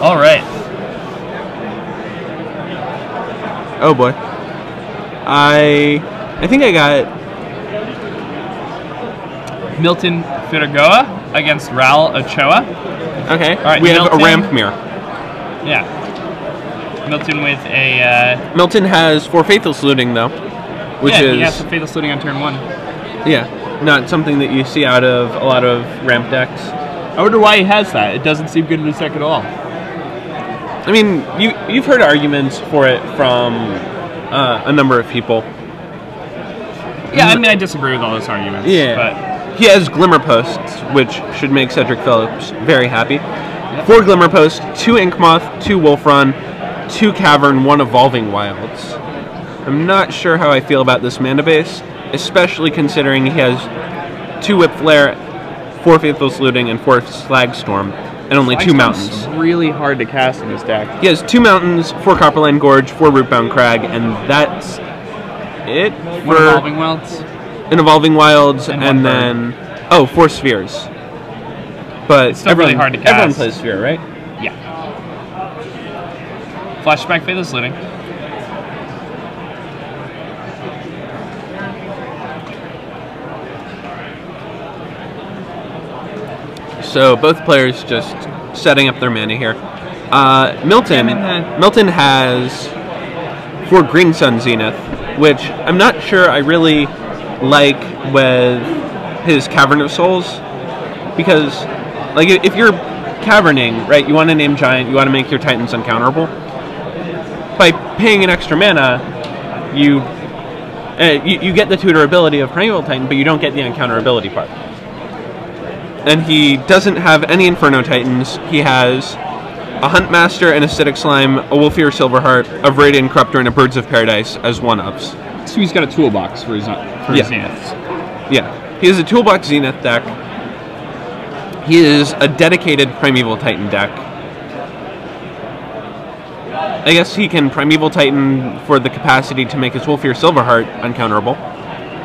All right. Oh boy. I think I got Milton Figueroa against Raul Ochoa. okay. All right, We have Milton. a ramp mirror. Yeah. Milton with a Milton has 4 Faithful Saluting though, which yeah, is he has the fatal saluting on turn 1. yeah, not something that you see out of a lot of ramp decks. I wonder why he has that. It doesn't seem good in his deck at all. I mean, you've heard arguments for it from a number of people. Yeah, I mean, I disagree with all those arguments. Yeah. But He has Glimmer Posts, which should make Cedric Phillips very happy. 4 Glimmer Posts, 2 Ink Moth, 2 Wolf Run, 2 Cavern, 1 Evolving Wilds. I'm not sure how I feel about this mana base, especially considering he has 2 Whip Flare, 4 Faithful Saluting, and 4 Slag Storm, and only 2 mountains. It's really hard to cast in this deck. He has 2 mountains, 4 Copperline Gorge, 4 Rootbound Crag, and that's it for Evolving Wilds. an Evolving Wilds, And and one then 4 Spheres. But It's still really hard to cast. Everyone plays Sphere, right? Yeah. Flashback Fatal Saluting. So both players just setting up their mana here. Milton has 4 Green Sun Zenith, which I'm not sure I really like with his Cavern of Souls, because like if you're caverning, right, you want to name Giant, you want to make your Titans uncounterable. By paying an extra mana, you get the tutorability of Primeval Titan, but you don't get the uncounterability part. And he doesn't have any Inferno Titans. He has a Huntmaster, an Acidic Slime, a Wolfear Silverheart, a Viridian Corruptor, and a Birds of Paradise as one-ups. So he's got a toolbox for his Zeniths. Yeah. He has a Toolbox Zenith deck. He is a dedicated Primeval Titan deck. I guess he can Primeval Titan for the capacity to make his Wolfear Silverheart uncounterable.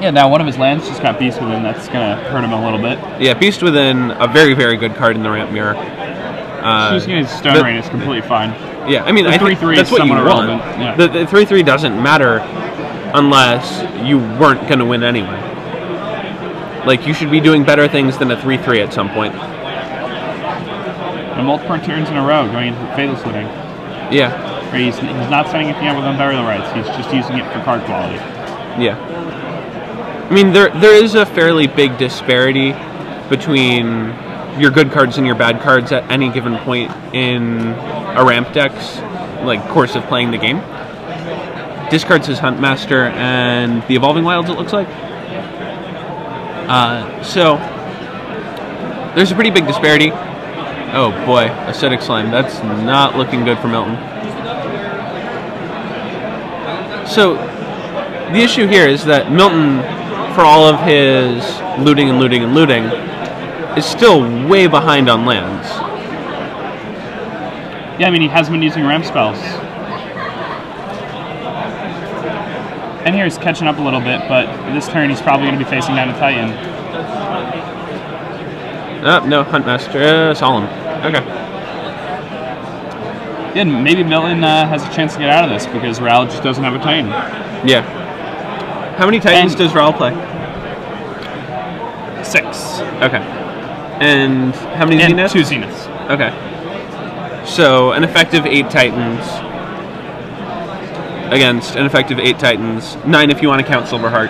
Yeah, now one of his lands just got Beast Within. That's going to hurt him a little bit. Yeah, Beast Within, a very, very good card in the ramp mirror. Choosing his Stone Rain is completely fine. Yeah, I mean, The I think 3/3 that's is what you somewhat want. irrelevant, yeah. The 3/3 doesn't matter unless you weren't going to win anyway. Like, you should be doing better things than a 3/3 at some point. And multiple turns in a row going into Fatal Saluting. Yeah. Or he's not setting anything up with Unburial Rights. He's just using it for card quality. Yeah. I mean, there is a fairly big disparity between your good cards and your bad cards at any given point in a ramp deck's like course of playing the game. Discards his Huntmaster and the Evolving Wilds, it looks like. So there's a pretty big disparity. Oh boy, Acidic Slime. That's not looking good for Milton. So the issue here is that Milton, for all of his looting, is still way behind on lands. Yeah, I mean, he hasn't been using ramp spells. And here he's catching up a little bit, but this turn he's probably going to be facing down a Titan. Oh, no, Huntmaster, Solemn. Okay. Yeah, maybe Milton has a chance to get out of this because Raul just doesn't have a Titan. Yeah. How many Titans does Raul play? 6. Okay. And how many And Zeniths? 2 Zeniths. Okay. So, an effective 8 Titans against an effective 8 Titans. 9 if you want to count Silverheart.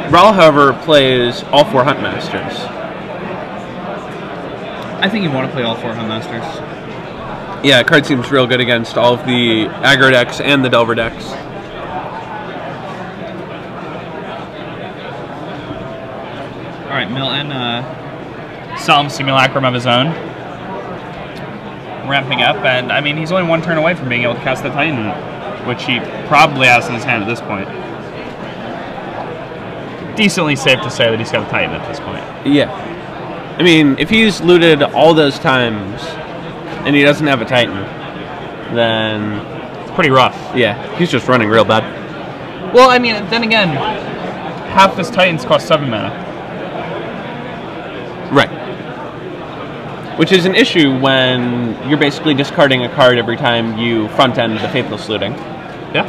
Raul, however, plays all 4 Huntmasters. I think you want to play all 4 Huntmasters. Yeah, card seems real good against all of the aggro decks and the Delver decks. Alright, Milton, Solemn Simulacrum of his own. Ramping up, and I mean, he's only 1 turn away from being able to cast the Titan, which he probably has in his hand at this point. Decently safe to say that he's got a Titan at this point. Yeah. I mean, if he's looted all those times and he doesn't have a Titan, then It's pretty rough. yeah, he's just running real bad. Well, I mean, then again, half his Titans cost 7 mana. Right. which is an issue when you're basically discarding a card every time you front end the Faithless Looting. Yeah.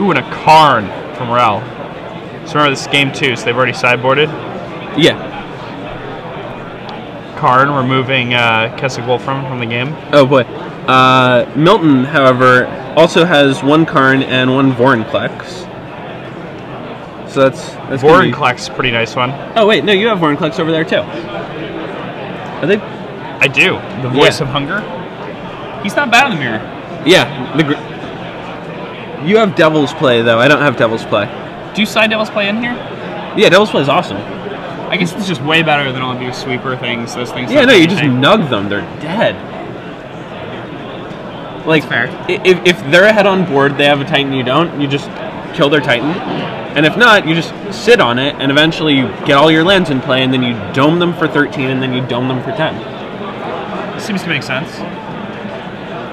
Ooh, and a Karn from Raul. So remember, this is game 2, so they've already sideboarded. Yeah. Karn removing Kessig Wolfram from the game. Oh boy. Milton, however, also has 1 Karn and 1 Vorinclex. So that's Vorinclex, pretty nice one. Oh wait, no, you have Vorinclex over there too. Are they? I do. The Voice of Hunger. He's not bad in the mirror. Yeah. You have Devil's Play though. I don't have Devil's Play. Do you side Devil's Play in here? Yeah, Devil's Play is awesome. I guess it's just way better than all of your sweeper things. Those things. Yeah, no, you just nug them. They're dead. Like, fair. If they're ahead on board, they have a Titan, you don't. You just kill their Titan, and if not, you just sit on it, and eventually you get all your lands in play, and then you dome them for 13, and then you dome them for 10. Seems to make sense.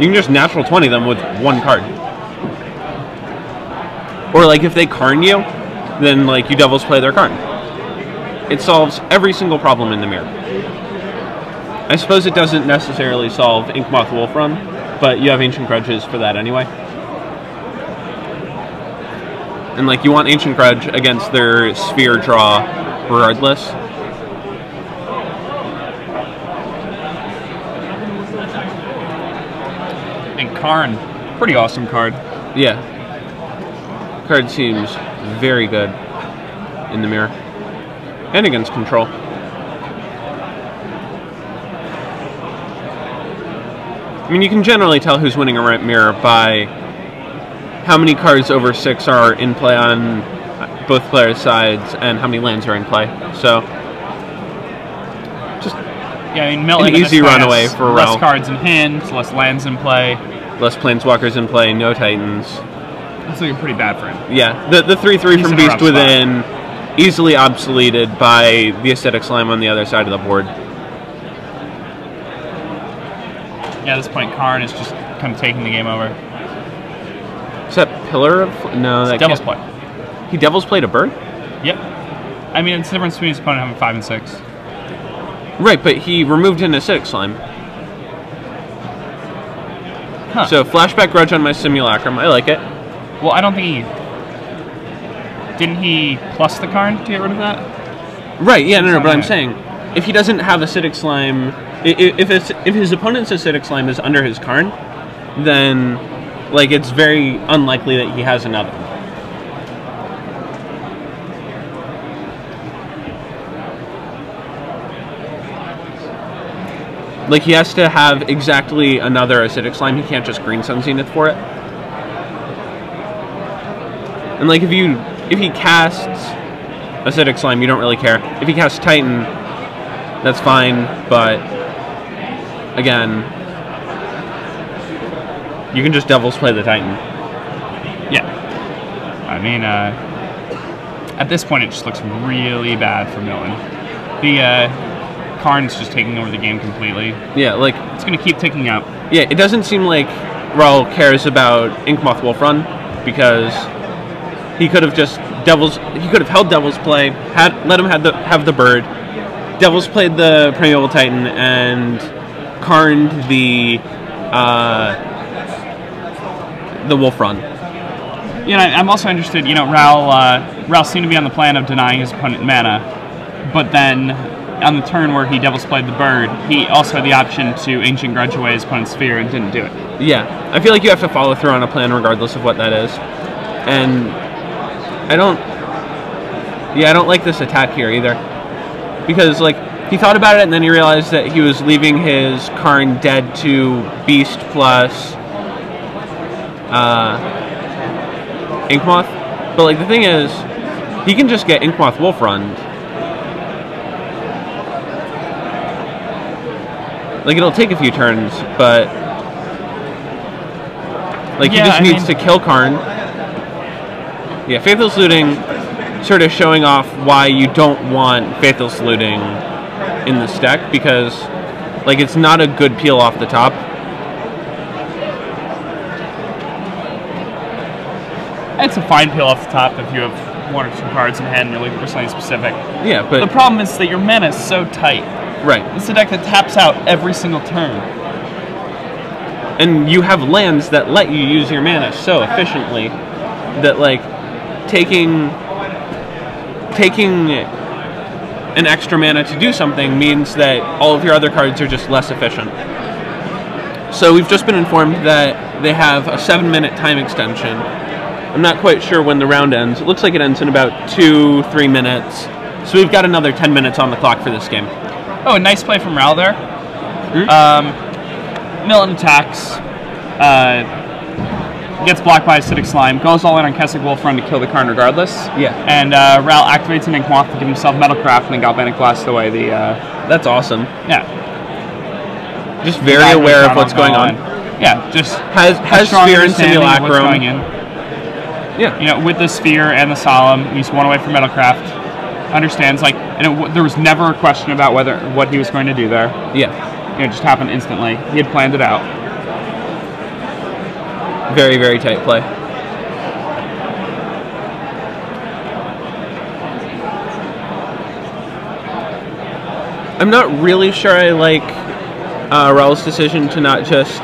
You can just natural 20 them with 1 card. Or like if they Karn you, then like you Devil's Play their Karn. It solves every single problem in the mirror. I suppose it doesn't necessarily solve Inkmoth Wolfram, but you have Ancient Grudges for that anyway. And like you want Ancient Grudge against their Sphere draw regardless. And Karn, pretty awesome card. Yeah. Card seems very good in the mirror. And against control. I mean, you can generally tell who's winning a mirror by how many cards over 6 are in play on both players' sides and how many lands are in play. So, just yeah, I mean, Milton an easy runaway for Raul. Less cards in hand, less lands in play. Less Planeswalkers in play, no Titans. That's looking pretty bad for him. Yeah, the 3/3 from Beast Within, easily obsoleted by the Acidic Slime on the other side of the board. Yeah, at this point, Karn is just kind of taking the game over. Is that Pillar of... No, that Devil's Play. He Devil's Played a bird? Yep. I mean, it's the difference between his opponent having 5 and 6. Right, but he removed an Acidic Slime. Huh. So, Flashback Grudge on my Simulacrum. I like it. Well, I don't think he... Didn't he plus the Karn to get rid of that? Right, yeah, no, but I'm saying, if he doesn't have Acidic Slime... If his opponent's Acidic Slime is under his Karn, then, like, it's very unlikely that he has another. Like, he has to have exactly another Acidic Slime. He can't just Green Sun Zenith for it. And, like, if he casts Acidic Slime, you don't really care. If he casts Titan, that's fine, but, again, you can just Devil's Play the Titan. Yeah. I mean, at this point, it just looks really bad for Milton. The, Karn's just taking over the game completely. Yeah, like... It's going to keep ticking up. Yeah, it doesn't seem like Raul cares about Inkmoth Wolfram, because he could have just he could have held Devil's Play, let him have the bird, Devil's Played the Primeval Titan, and Karned the Wolfram. You know, I'm also interested, you know, Raul seemed to be on the plan of denying his opponent mana, but then on the turn where he Devil's Played the bird, he also had the option to Ancient Grudge away his opponent's Sphere and didn't do it. Yeah, I feel like you have to follow through on a plan regardless of what that is. And I don't like this attack here either. Because, like, he thought about it and then he realized that he was leaving his Karn dead to Beast plus Inkmoth. But, like, the thing is, he can just get Inkmoth Wolfrun. Like, it'll take a few turns, but... Like, he just needs to kill Karn. Yeah, Faithless Looting sort of showing off why you don't want Faithless Looting in this deck, because, like, it's not a good peel off the top. It's a fine peel off the top if you have 1 or 2 cards in hand and you're looking for something specific. Yeah, but the problem is that your mana is so tight. Right. It's a deck that taps out every single turn. And you have lands that let you use your mana so efficiently that, like, taking an extra mana to do something means that all of your other cards are just less efficient. So we've just been informed that they have a 7-minute time extension. I'm not quite sure when the round ends. It looks like it ends in about 2-3 minutes. So we've got another 10 minutes on the clock for this game. Oh, a nice play from Raul there. Milton attacks, gets blocked by Acidic Slime, goes all in on Kessig Wolfrun to kill the Karn regardless. Yeah. And Raul activates an Inkmoth to give himself Metalcraft and then Galvanic Blast away the... That's awesome. Yeah. Just very aware of what's going on. Yeah, just has Sphere and Simulacrum. Yeah. You know, with the Sphere and the Solemn, he's 1 away from Metalcraft. Understands, like, and there was never a question about what he was going to do there. Yeah. You know, it just happened instantly. He had planned it out. Very, very tight play. I'm not really sure I like Raul's decision to not just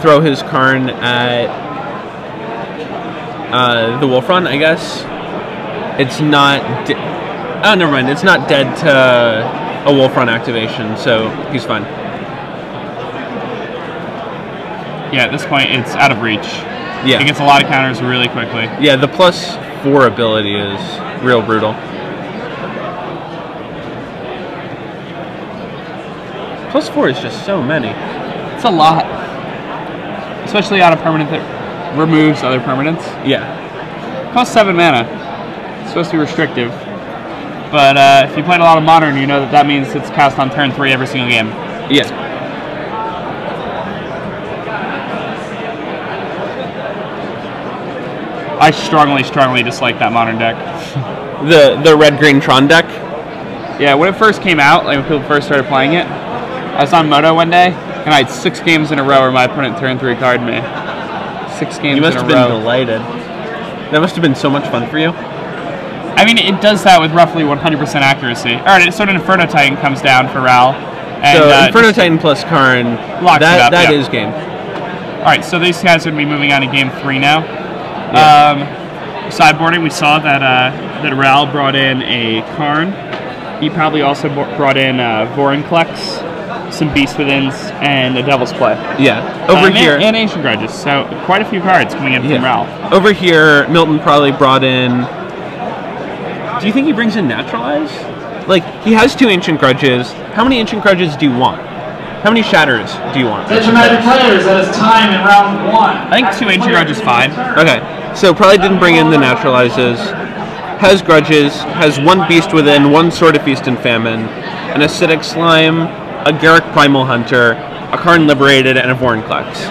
throw his Karn at the Wolfrun, I guess. It's not... oh, never mind. It's not dead to a Wolfrun activation, so he's fine. Yeah, at this point, it's out of reach. Yeah. It gets a lot of counters really quickly. Yeah, the +4 ability is real brutal. +4 is just so many. It's a lot. Especially on a permanent that removes other permanents. Yeah. Costs 7 mana. It's supposed to be restrictive. But if you played a lot of Modern, you know that means it's cast on turn 3 every single game. Yeah. I strongly, strongly dislike that Modern deck. The red-green Tron deck? Yeah, when it first came out, like when people first started playing it, I was on Moto one day, and I had 6 games in a row where my opponent turn 3 card me. 6 games in a row. You must have been delighted. That must have been so much fun for you. I mean, it does that with roughly 100% accuracy. Alright, so an Inferno Titan comes down for Raul. And, so Inferno Titan plus Karn, that is game. Alright, so these guys are going to be moving on to game 3 now. Yeah. Sideboarding, we saw that Raul brought in a Karn. He probably also brought in Vorinclex, some Beast Withins, and a Devil's Play. Yeah, over here. And Ancient Grudges, so quite a few cards coming in from Raul. Over here, Milton probably brought in... Do you think he brings in Naturalize? Like, he has 2 Ancient Grudges. How many Ancient Grudges do you want? How many Shatters do you want? Detrimented players, that is time in round 1. I think 2 Ancient Grudges is fine. Okay, so probably didn't bring in the Naturalizes. Has Grudges, has 1 Beast Within, 1 Sword of Feast and Famine, an Acidic Slime, a Garruk Primal Hunter, a Karn Liberated, and a Vorinclex.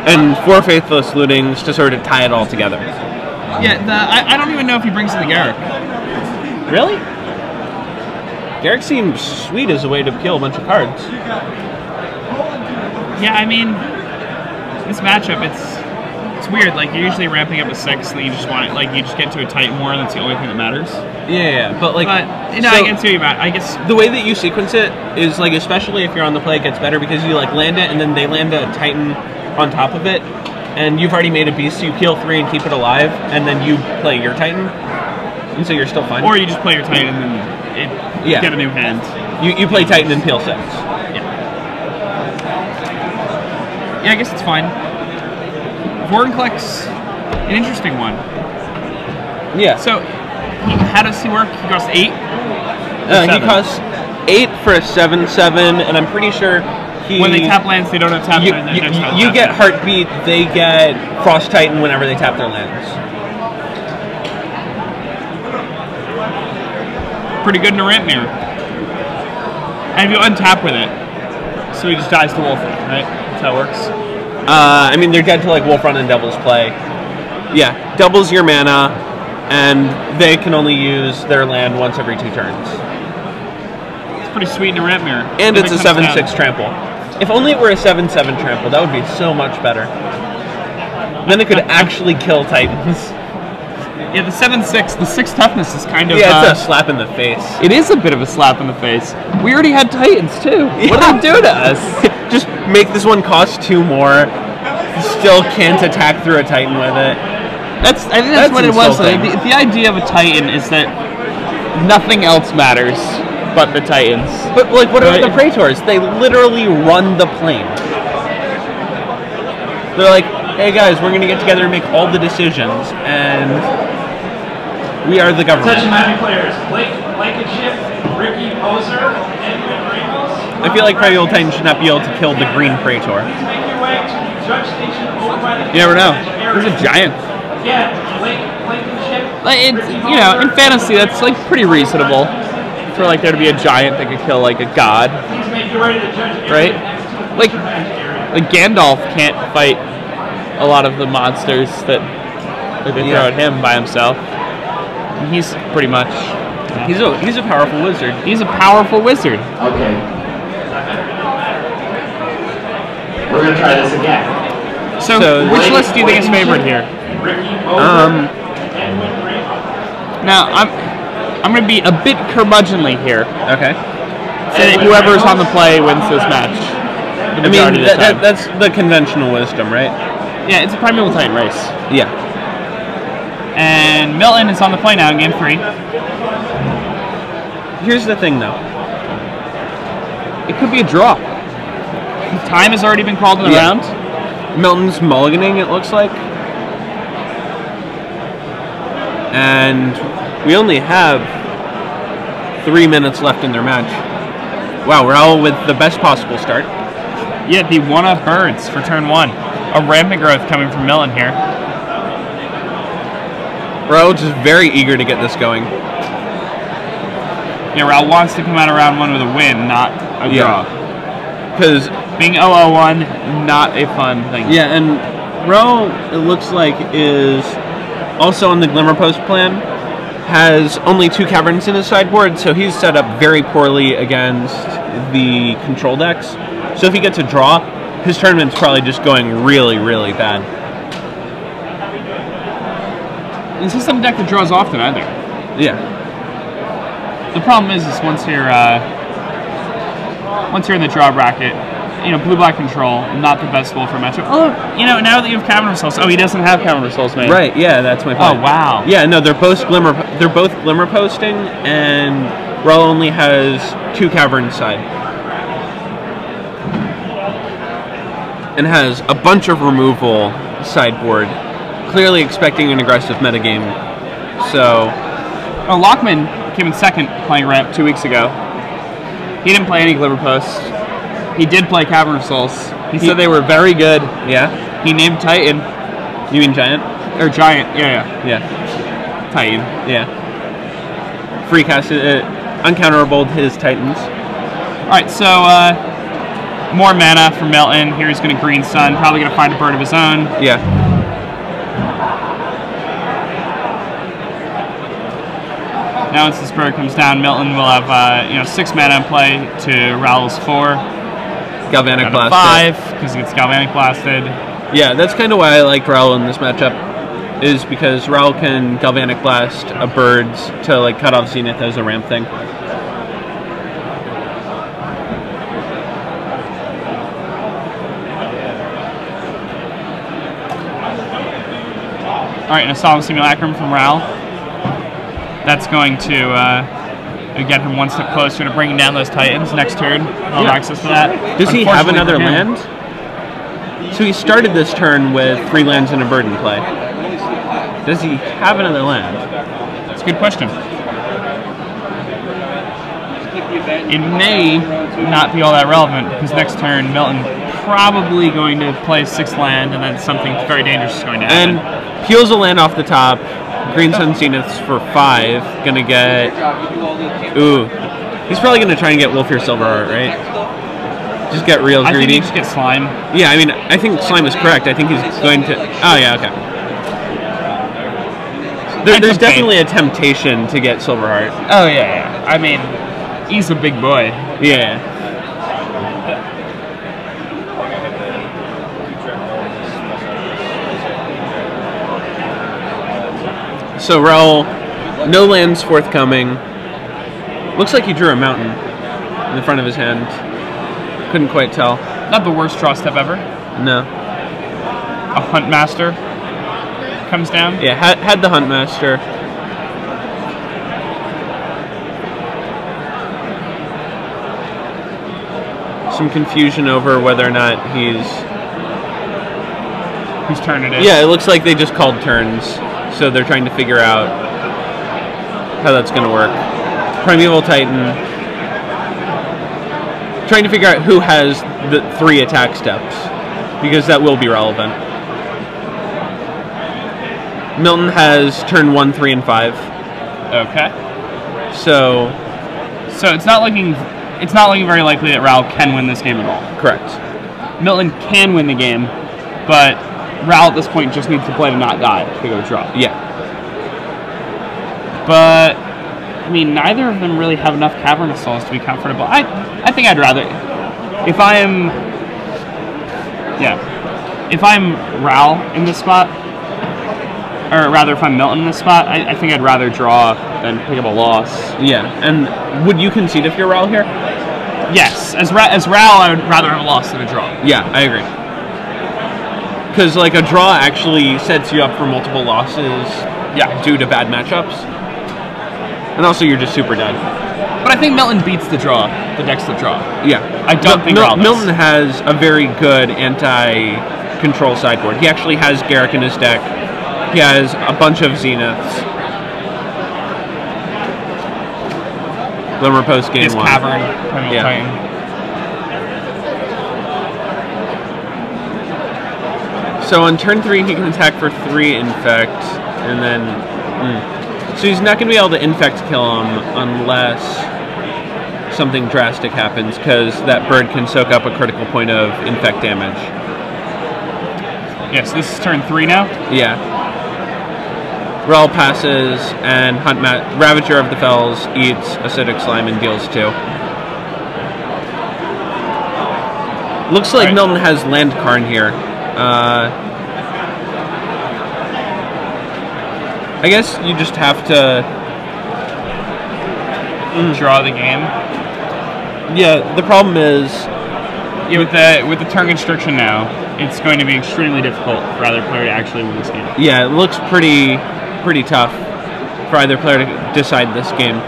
And 4 Faithless Lootings to sort of tie it all together. Yeah, I don't even know if he brings in the Garruk. Really? Garruk seems sweet as a way to kill a bunch of cards. Yeah, I mean, this matchup, it's weird. Like, you're usually ramping up a 6, and then you just want it, like, you just get to a Titan more, and that's the only thing that matters. Yeah, but like... you know, so, I can see what you mean. I guess... The way that you sequence it is, like, especially if you're on the play, it gets better because you, like, land it, and then they land a Titan on top of it, and you've already made a beast, so you kill 3 and keep it alive, and then you play your Titan, and so you're still fine. Or you just play your Titan, and then get a new hand. You play Titan and peel 6. Yeah, I guess it's fine. Vorinclex, an interesting one. Yeah. So, how does he work? He costs 8? He costs 8 for a 7/7, and I'm pretty sure he... When they tap lands, they don't have tap lands. You get Heartbeat, they get Frost Titan whenever they tap their lands. Pretty good in a ramp mirror. And if you untap with it, so he just dies to Wolfrun, right? That's how it works. I mean, they're dead to like Wolfrun and Devil's Play. Yeah, doubles your mana, and they can only use their land once every 2 turns. It's pretty sweet in a ramp mirror. And it's a 7/6 trample. If only it were a 7/7 trample, that would be so much better. then it could actually kill Titans. Yeah, the 7-6, the 6 toughness is kind of... Yeah, it's a slap in the face. It is a bit of a slap in the face. We already had Titans, too. Yeah. What did they do to us? Just make this one cost 2 more. Still can't attack through a Titan with it. I think that's what it was. insulting. The idea of a Titan is that nothing else matters but the Titans. But, like, what about the Praetors? They literally run the plane. They're like, hey guys, we're going to get together and make all the decisions, and we are the government. Attention Miami players, Blake Blankenship, Ricky Poser, Edwin Ramos. I feel like Primeval Titan should not be able to kill the green Praetor. Please make your way to the judge station over by the... You never know. There's a giant. Yeah, Blake Blankenship. Like, it's, you know, in fantasy, that's like pretty reasonable for like there to be a giant that could kill like a god, Please make your way to the judge area. right? Like Gandalf can't fight a lot of the monsters that they throw at him by himself. He's pretty much... He's a powerful wizard. He's a powerful wizard. Okay. We're going to try this again. So which list do you think is favored here? Ricky Poser, Edwin Ramos. Now, I'm going to be a bit curmudgeonly here. Okay. Say that whoever's on the play wins this match. I mean, that's the conventional wisdom, right? Yeah, it's a Primeval Titan race. Yeah. And Milton is on the play now in game 3. Here's the thing, though. It could be a draw. Time has already been called in the round. Milton's mulliganing, it looks like. And we only have 3 minutes left in their match. Wow, Raul with the best possible start. Yeah, the one-off birds for turn 1. A rampant growth coming from Milton here. Raul just very eager to get this going. Yeah, Raul wants to come out of round 1 with a win, not a draw. Because being 0-0-1, not a fun thing. yeah, and Raul, it looks like, is also on the Glimmer Post plan. Has only 2 caverns in his sideboard, so he's set up very poorly against the control decks. So if he gets a draw, his tournament's probably just going really, really bad. This isn't a deck that draws often either. Yeah. The problem is once you're in the draw bracket, you know, blue-black control, not the best tool for matchup. Oh, you know, now that you have Cavern of Souls, he doesn't have Cavern of Souls, man. Right. Yeah, that's my point. Oh wow. Yeah, no, they're both glimmer posting, and Raul only has 2 caverns side, and has a bunch of removal sideboard, clearly expecting an aggressive metagame. So, Lockman came in second playing ramp 2 weeks ago. He didn't play any Glimmer Post. He did play Cavern of Souls. He said they were very good. yeah. He named Titan. You mean Giant? Or Giant, yeah. Yeah. Titan. Yeah. Free cast uncounterable his Titans. Alright, so more mana for Milton. Here he's going to Green Sun. Probably going to find a bird of his own. Yeah. Now once this bird comes down, Milton will have 6 mana in play to Raul's 4. Galvanic Blast. 5, because he gets Galvanic Blasted. Yeah, that's kind of why I like Raul in this matchup, is because Raul can Galvanic Blast a birds to like cut off Zenith as a ramp thing. Alright, and a Solemn Simulacrum from Raul. That's going to get him one step closer to bringing down those Titans next turn. I'll have access to that. Does he have another land? So he started this turn with 3 lands and a bird in play. Does he have another land? That's a good question. It may not be all that relevant because next turn Milton probably going to play 6th land and then something very dangerous is going to happen. And peels a land off the top. Green Sun Zeniths for 5. Gonna get... Ooh. He's probably gonna try and get Wolfir Silverheart, right? Just get real greedy. I think he just get Slime. Yeah, I mean, I think Slime is correct. I think he's going to... Oh, yeah, okay. There's definitely a temptation to get Silverheart. Oh, yeah. I mean, he's a big boy. Yeah. So Raul, no lands forthcoming. Looks like he drew a mountain in the front of his hand. Couldn't quite tell. Not the worst draw step ever. No. A Hunt Master comes down. Yeah, had the Hunt Master. Some confusion over whether or not whose turn it is. Yeah, it looks like they just called turns, so they're trying to figure out how that's going to work. Primeval Titan, trying to figure out who has the 3 attack steps, because that will be relevant. Milton has turn 1, 3, and 5. Okay. So it's not looking very likely that Raul can win this game at all. Correct. Milton can win the game, but Raul at this point just needs to play to not die to go draw. Yeah. But I mean, neither of them really have enough Cavernous Souls to be comfortable. I think I'd rather, if I'm Raul in this spot, or rather if I'm Milton in this spot, I think I'd rather draw than pick up a loss. Yeah, and would you concede if you're Raul here? Yes, as Raul, I would rather have a loss than a draw. Yeah, I agree. Because like a draw actually sets you up for multiple losses. Yeah, due to bad matchups, and also you're just super dead. But I think Milton beats the draw, the decks that draw. Yeah, I don't think Raul does. Milton has a very good anti-control sideboard. He actually has Garrick in his deck. He has a bunch of Zeniths. Glimmer Post game 1. Cavern, Primeval Titan. So on turn 3, he can attack for 3 Infect, and then... So he's not going to be able to Infect kill him unless something drastic happens, because that bird can soak up a critical point of Infect damage. Yes, this is turn 3 now? Yeah. Raul passes, and Ravager of the Fells eats Acidic Slime and deals 2. Looks like Milton has land Karn here. I guess you just have to draw the game. Yeah, the problem is with the turn constriction now, it's going to be extremely difficult for either player to actually win this game. Yeah, it looks pretty tough for either player to decide this game.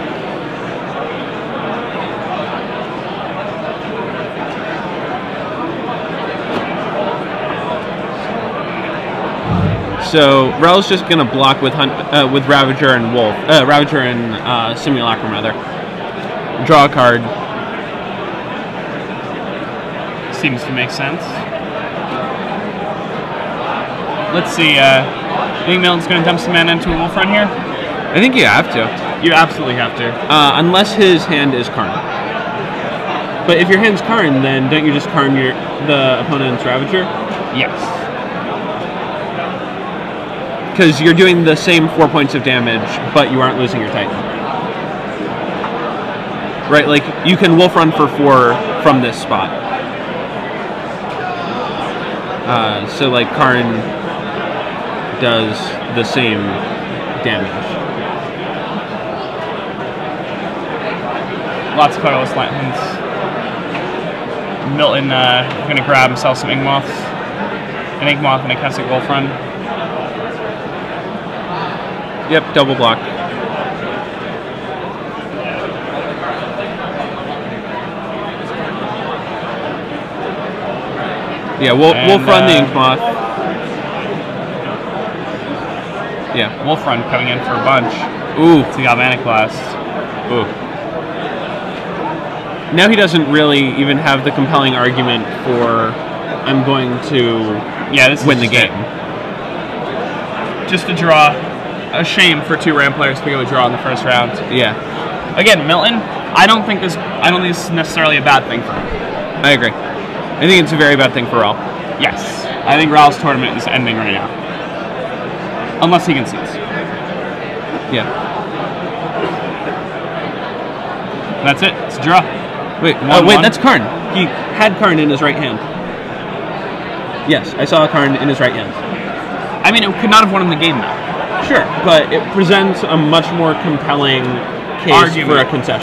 So Raul's just gonna block with Ravager and Wolf, Ravager and Simulacrum rather. Draw a card. Seems to make sense. Let's see. I think Milton's gonna dump some mana into a Wolf Run here. I think you have to. You absolutely have to. Unless his hand is Karn. But if your hand's Karn, then don't you just Karn the opponent's Ravager? Yes. Because you're doing the same 4 points of damage, but you aren't losing your Titan. Right, like, you can Wolf Run for 4 from this spot. So, like, Karn does the same damage. Lots of colorless lanterns. Milton gonna grab himself some Inkmoths. An Inkmoth and a Kessig Wolf Run. Yep, double block. Yeah, Wolf Run the Inkmoth. Yeah. Wolf Run coming in for a bunch. Ooh. To the Galvanic Blast. Ooh. Now he doesn't really even have the compelling argument for I'm going to win the game. Just a draw. A shame for 2 Ram players to be able to draw in the first round. Yeah. Again, Milton, I don't think this is necessarily a bad thing for him. I agree. I think it's a very bad thing for Raul. Yes. I think Raul's tournament is ending right now. Unless he concedes. Yeah. That's it. It's a draw. Wait, that's Karn. He had Karn in his right hand. Yes, I saw Karn in his right hand. I mean, it could not have won him the game, though. Sure, but it presents a much more compelling case Argument. for a concession.